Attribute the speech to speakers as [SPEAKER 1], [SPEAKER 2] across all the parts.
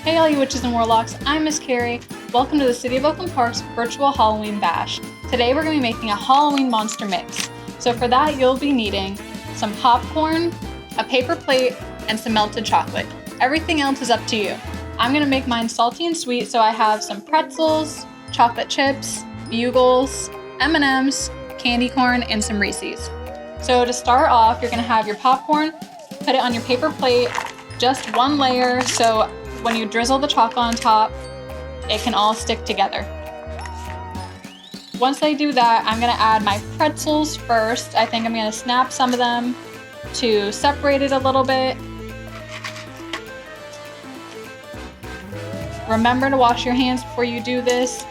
[SPEAKER 1] Hey all you witches and warlocks, I'm Miss Carrie. Welcome to the City of Oakland Park's virtual Halloween bash. Today we're going to be making a Halloween monster mix. So for that you'll be needing some popcorn, a paper plate, and some melted chocolate. Everything else is up to you. I'm going to make mine salty and sweet, so I have some pretzels, chocolate chips, bugles, M&Ms, candy corn, and some Reese's. So to start off, you're going to have your popcorn, put it on your paper plate, just one layer, so when you drizzle the chocolate on top, it can all stick together. Once I do that, I'm gonna add my pretzels first. I think I'm gonna snap some of them to separate it a little bit. Remember to wash your hands before you do this.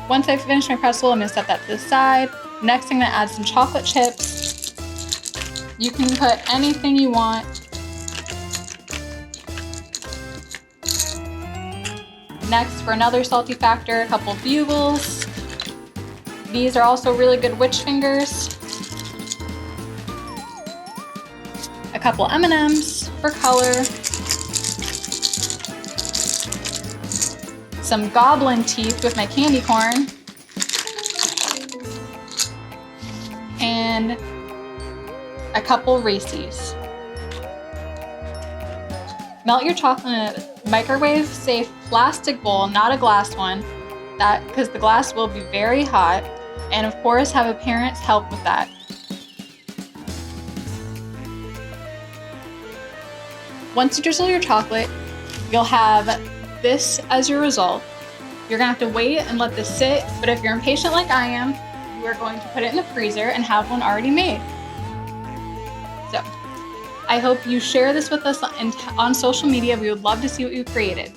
[SPEAKER 1] Once I finish my pretzel, I'm gonna set that to the side. Next, I'm gonna add some chocolate chips. You can put anything you want. Next, for another salty factor, a couple bugles. These are also really good witch fingers. A couple M&Ms for color. Some goblin teeth with my candy corn. And a couple Reese's. Melt your chocolate in a microwave-safe plastic bowl, not a glass one, because the glass will be very hot, and of course have a parent's help with that. Once you drizzle your chocolate, you'll have this as your result. You're gonna have to wait and let this sit, but if you're impatient like I am, you are going to put it in the freezer and have one already made. So, I hope you share this with us on social media. We would love to see what you created.